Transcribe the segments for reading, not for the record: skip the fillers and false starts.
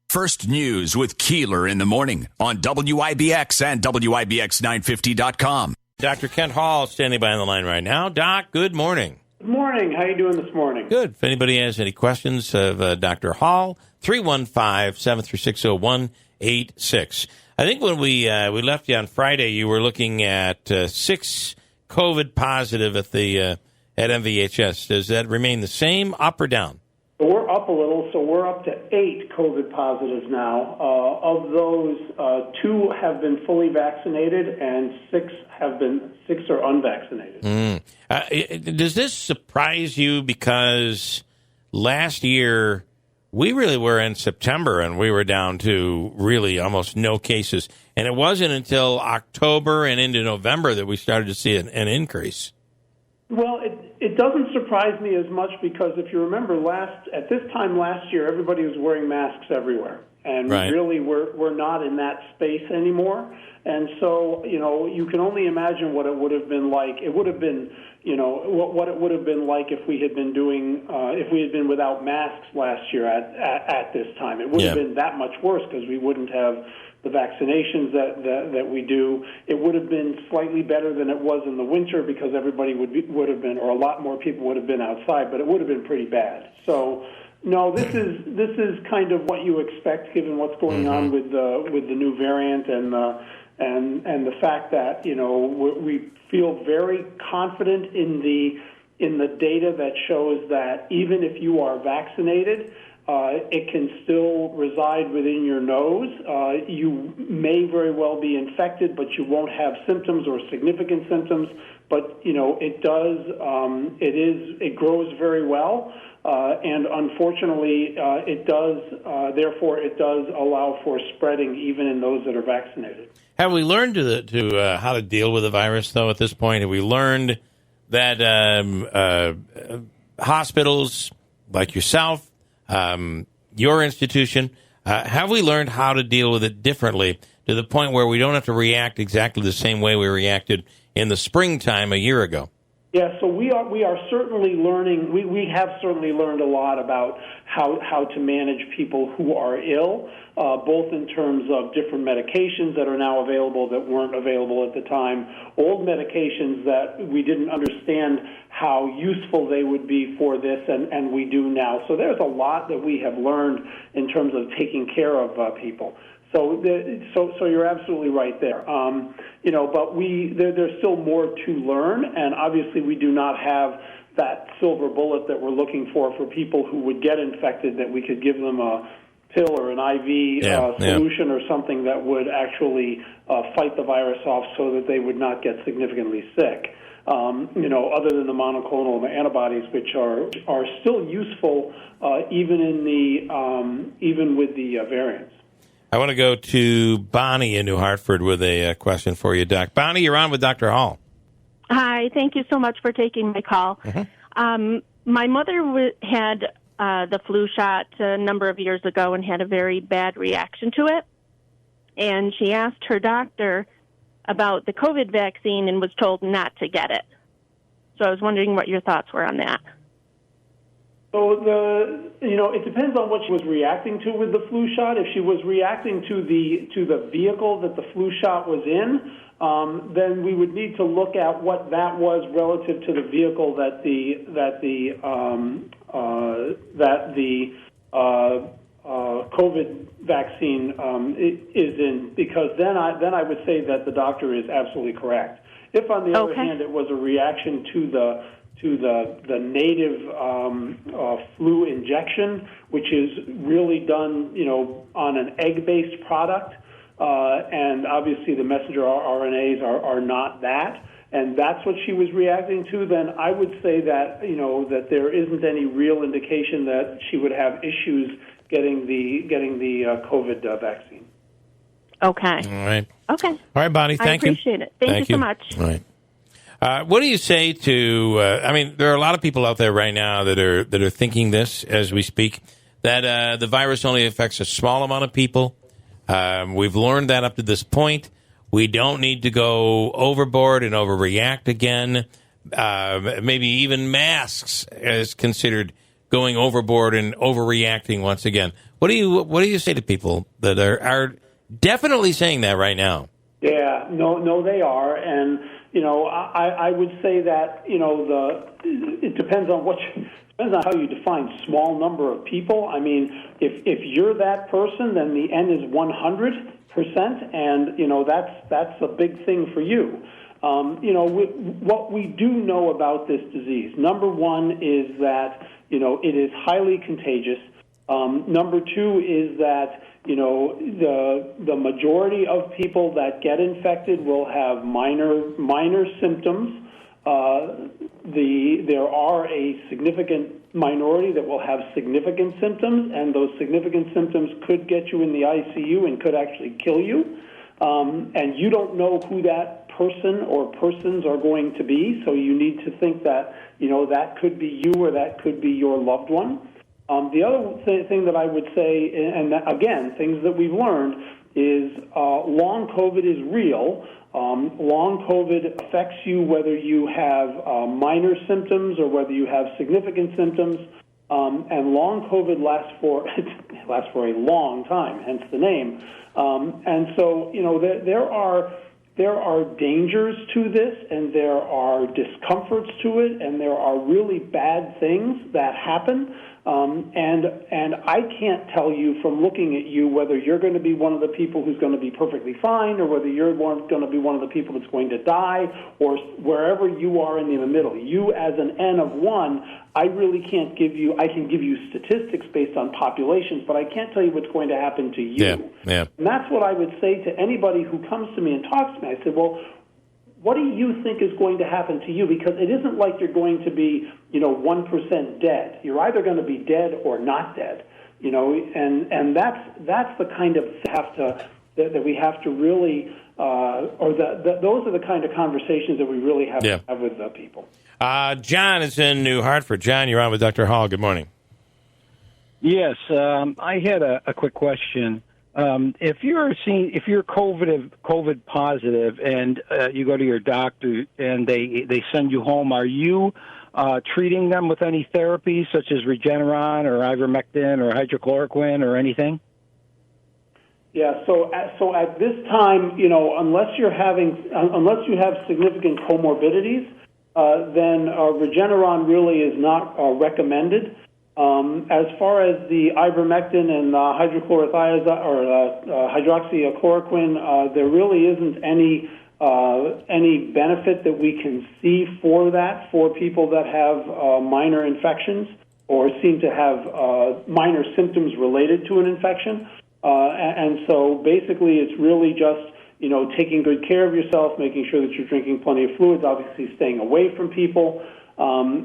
First News with Keeler in the morning on WIBX and WIBX950.com. Dr. Kent Hall standing by on the line right now. Doc, good morning. Good morning. How are you doing this morning? Good. If anybody has any questions of Dr. Hall, 315-736-0186. I think when we left you on Friday, you were looking at 6 COVID positive at MVHS. Does that remain the same, up or down? We're up a little, so we're up to 8 COVID positives now. Of those, 2 have been fully vaccinated, and 6 are unvaccinated. Does this surprise you? Because last year we really were in September, and we were down to really almost no cases, and it wasn't until October and into November that we started to see an increase. Well, it doesn't surprise me as much because if you remember at this time last year, everybody was wearing masks everywhere. And right. Really we're not in that space anymore. And so, you can only imagine what it would have been like. It would have been, what it would have been like if we had been if we had been without masks last year at this time. It would have been that much worse because we wouldn't have the vaccinations that we do. It would have been slightly better than it was in the winter because everybody would have been, or a lot more people would have been outside, but it would have been pretty bad. So, no, this is kind of what you expect given what's going on with the new variant and the fact that we feel very confident in the data that shows that even if you are vaccinated, it can still reside within your nose. You may very well be infected, but you won't have symptoms or significant symptoms. But it does. It grows very well, and unfortunately, it does. Therefore, it does allow for spreading even in those that are vaccinated. Have we learned to how to deal with the virus, though? At this point, have we learned that hospitals like yourself, your institution, have we learned how to deal with it differently to the point where we don't have to react exactly the same way we reacted in the springtime a year ago? Yeah, so we are certainly learning. We have certainly learned a lot about how to manage people who are ill, both in terms of different medications that are now available that weren't available at the time, old medications that we didn't understand how useful they would be for this, and we do now. So there's a lot that we have learned in terms of taking care of people. So you're absolutely right there. But there's still more to learn, and obviously we do not have that silver bullet that we're looking for people who would get infected, that we could give them a pill or an IV solution or something that would actually fight the virus off so that they would not get significantly sick. Other than the monoclonal antibodies, which are still useful even with the variants. I want to go to Bonnie in New Hartford with a question for you, Doc. Bonnie, you're on with Dr. Hall. Hi, thank you so much for taking my call. Mm-hmm. My mother had the flu shot a number of years ago and had a very bad reaction to it. And she asked her doctor about the COVID vaccine and was told not to get it. So I was wondering what your thoughts were on that. So it depends on what she was reacting to with the flu shot. If she was reacting to the vehicle that the flu shot was in, then we would need to look at what that was relative to the vehicle that the COVID vaccine is in, because then I would say that the doctor is absolutely correct. If, on the other hand, it was a reaction to the native flu injection, which is really done, on an egg-based product, and obviously the messenger RNAs are not that, and that's what she was reacting to, then I would say that, that there isn't any real indication that she would have issues getting the COVID vaccine. Okay. All right. Okay. All right, Bonnie, thank you. I appreciate it. Thank you so much. All right. What do you say to? There are a lot of people out there right now that are thinking this as we speak, that the virus only affects a small amount of people. We've learned that up to this point. We don't need to go overboard and overreact again. Maybe even masks is considered going overboard and overreacting once again. What do you say to people that are definitely saying that right now? Yeah, no, they are, and I would say that it depends on depends on how you define small number of people. I mean, if you're that person, then the N is 100%, and that's a big thing for you. What we do know about this disease, number one is that it is highly contagious. Number two is that the majority of people that get infected will have minor symptoms. There are a significant minority that will have significant symptoms, and those significant symptoms could get you in the ICU and could actually kill you. And you don't know who that person or persons are going to be, so you need to think that that could be you or that could be your loved one. The other thing that I would say, and again, things that we've learned, is long COVID is real. Long COVID affects you whether you have minor symptoms or whether you have significant symptoms. And long COVID lasts for a long time, hence the name. And so, there are dangers to this, and there are discomforts to it, and there are really bad things that happen. And I can't tell you from looking at you whether you're going to be one of the people who's going to be perfectly fine or whether you're going to be one of the people that's going to die, or wherever you are in the middle. You as an N of 1, I really can't give you, I can give you statistics based on populations, but I can't tell you what's going to happen to you. Yeah. And that's what I would say to anybody who comes to me and talks to me. I said, well, what do you think is going to happen to you? Because it isn't like you're going to be, 1% dead. You're either going to be dead or not dead, and that's the kind of that we have to really, those are the kind of conversations that we really have to have with people. John is in New Hartford. John, you're on with Dr. Hall. Good morning. Yes, I had a quick question. If you're COVID positive and you go to your doctor and they send you home, are you treating them with any therapy such as Regeneron or ivermectin or hydrochloroquine or anything? Yeah. So at this time, unless you have significant comorbidities, then Regeneron really is not recommended. As far as the ivermectin and hydroxychloroquine, there really isn't any benefit that we can see for that for people that have minor infections or seem to have minor symptoms related to an infection. And so basically it's really just taking good care of yourself, making sure that you're drinking plenty of fluids, obviously staying away from people.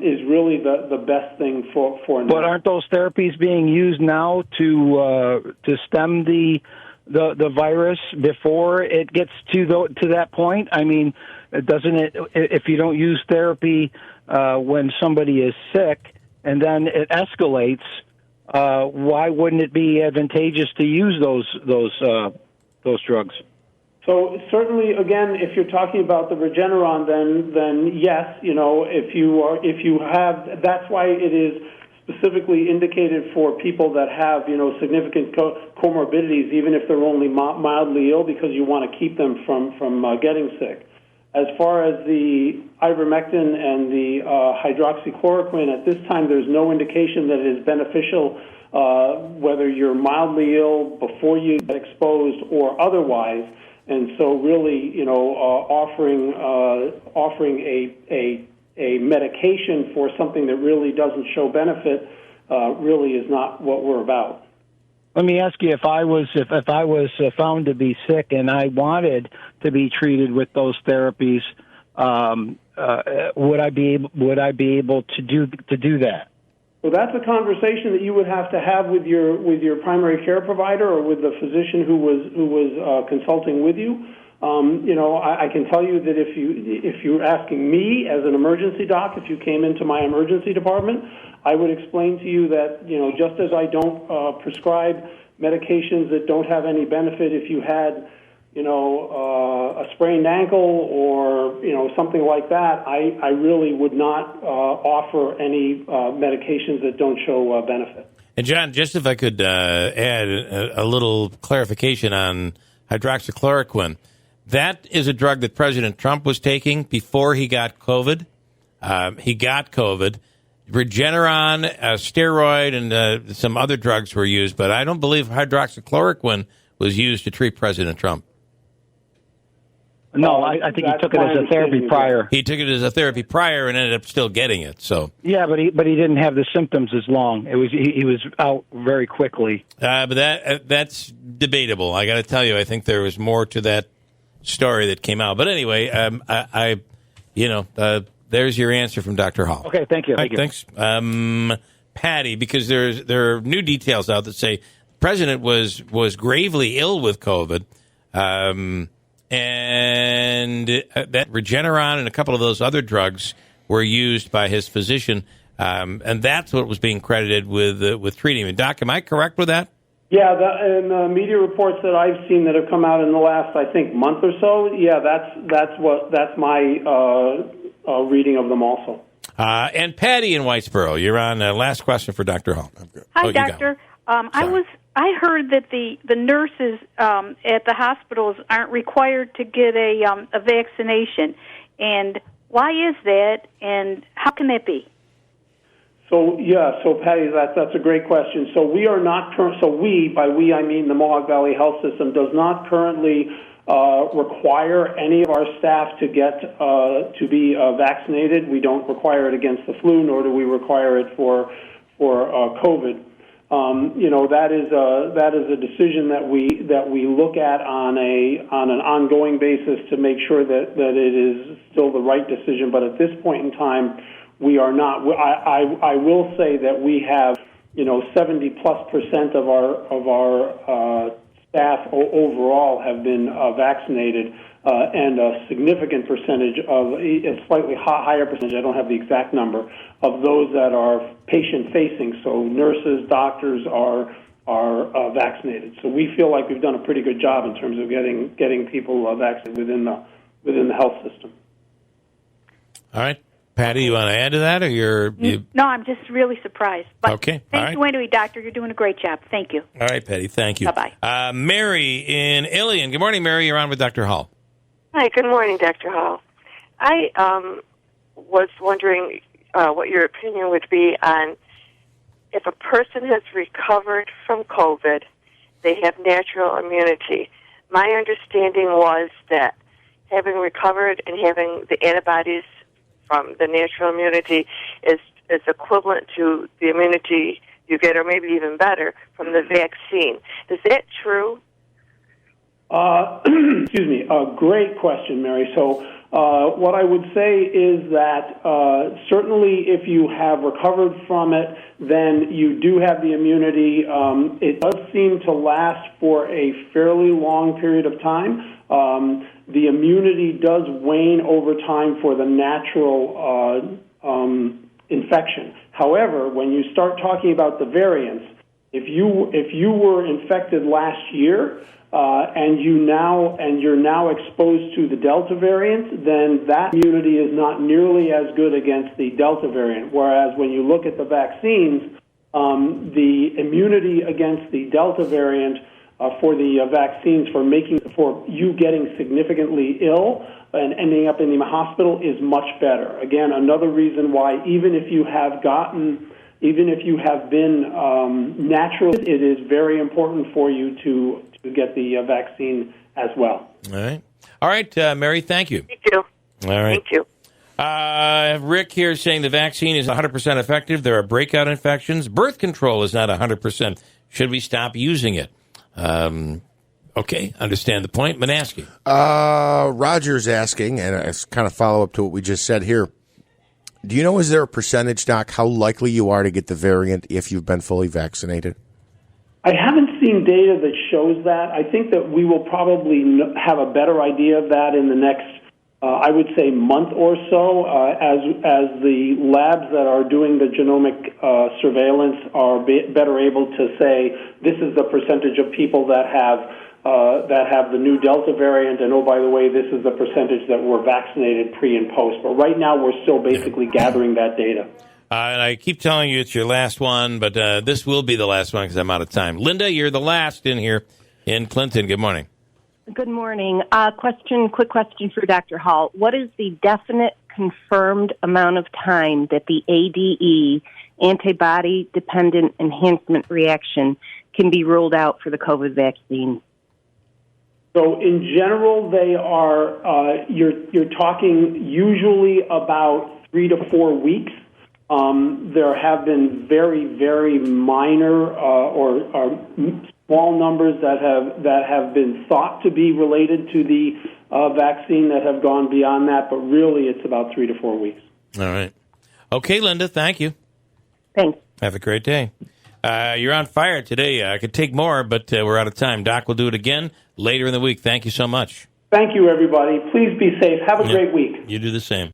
Is really the best thing for now. But aren't those therapies being used now to stem the virus before it gets to that point? I mean, doesn't it? If you don't use therapy when somebody is sick and then it escalates, why wouldn't it be advantageous to use those drugs? So certainly, again, if you're talking about the Regeneron, then yes, if you have, that's why it is specifically indicated for people that have, significant comorbidities, even if they're only mildly ill, because you want to keep them from getting sick. As far as the ivermectin and the hydroxychloroquine, at this time, there's no indication that it is beneficial, whether you're mildly ill before you get exposed or otherwise. And so really, offering a medication for something that really doesn't show benefit really is not what we're about. Let me ask you, if I was found to be sick and I wanted to be treated with those therapies, would I be able to do that? Well, that's a conversation that you would have to have with your primary care provider or with the physician who was consulting with you. I can tell you that if you're asking me as an emergency doc, if you came into my emergency department, I would explain to you that just as I don't prescribe medications that don't have any benefit, if you had a sprained ankle or something like that, I really would not offer any medications that don't show benefit. And John, just if I could add a little clarification on hydroxychloroquine. That is a drug that President Trump was taking before he got COVID. He got COVID. Regeneron, a steroid, and some other drugs were used, but I don't believe hydroxychloroquine was used to treat President Trump. No, I think he took it as a therapy prior. He took it as a therapy prior and ended up still getting it. So yeah, but he didn't have the symptoms as long. It was he was out very quickly. But that's debatable. I got to tell you, I think there was more to that story that came out. But anyway, there's your answer from Dr. Hall. Okay, thank you. Thanks, Patty. Because there are new details out that say the president was gravely ill with COVID. And that Regeneron and a couple of those other drugs were used by his physician, and that's what was being credited with treating him. Doc, am I correct with that? Yeah, and the media reports that I've seen that have come out in the last, I think, month or so. Yeah, that's my reading of them also. And Patty in Whitesboro, you're on. Last question for Dr. Hall. Hi, Doctor. I heard that the nurses at the hospitals aren't required to get a vaccination, and why is that, and how can that be? So Patty, that's a great question. So we are not by we I mean the Mohawk Valley Health System does not currently require any of our staff to get to be vaccinated. We don't require it against the flu, nor do we require it for COVID. That is a decision that we look at on an ongoing basis to make sure that it is still the right decision. But at this point in time, we are not. I will say that we have 70+% of our staff overall have been vaccinated, and a significant percentage of a slightly higher percentage. I don't have the exact number of those that are patient-facing. So nurses, doctors are vaccinated. So we feel like we've done a pretty good job in terms of getting people vaccinated within the health system. All right, Patty, you want to add to that, or you? No, I'm just really surprised. But okay, thank you anyway, Doctor. You're doing a great job. Thank you. All right, Patty. Thank you. Bye-bye. Mary in Ilion. Good morning, Mary. You're on with Dr. Hall. Hi, good morning, Dr. Hall. I was wondering what your opinion would be on if a person has recovered from COVID, they have natural immunity. My understanding was that having recovered and having the antibodies from the natural immunity is equivalent to the immunity you get, or maybe even better, from the vaccine. Is that true? Excuse me. Great question, Mary. So what I would say is that certainly if you have recovered from it, then you do have the immunity. It does seem to last for a fairly long period of time. The immunity does wane over time for the natural infection. However, when you start talking about the variants, if you were infected last year, and you're now exposed to the Delta variant, then that immunity is not nearly as good against the Delta variant. Whereas when you look at the vaccines, the immunity against the Delta variant for the vaccines for you getting significantly ill and ending up in the hospital is much better. Again, another reason why even if you have been natural, it is very important for you to get the vaccine as well. All right, Mary, thank you. Thank you. All right. Thank you. Rick here saying the vaccine is 100% effective. There are breakout infections. Birth control is not 100%. Should we stop using it? Okay, understand the point. Monaski. Roger's asking, and it's kind of follow up to what we just said here. Do you know, is there a percentage, Doc, how likely you are to get the variant if you've been fully vaccinated? I haven't seen data that shows that. I think that we will probably have a better idea of that in the next, I would say, month or so, as the labs that are doing the genomic surveillance are better able to say this is the percentage of people that have the new Delta variant, and oh, by the way, this is the percentage that were vaccinated pre and post. But right now, we're still basically gathering that data. And I keep telling you it's your last one, but this will be the last one because I'm out of time. Linda, you're the last in here in Clinton. Good morning. Good morning. Quick question for Dr. Hall. What is the definite confirmed amount of time that the ADE, antibody-dependent enhancement reaction, can be ruled out for the COVID vaccine? So in general, they are, you're talking usually about 3 to 4 weeks. There have been very, very minor or small numbers that have been thought to be related to the vaccine that have gone beyond that, but really it's about 3 to 4 weeks. All right. Okay, Linda, thank you. Thanks. Have a great day. You're on fire today. I could take more, but we're out of time. Doc will do it again later in the week. Thank you so much. Thank you, everybody. Please be safe. Have a great week. You do the same.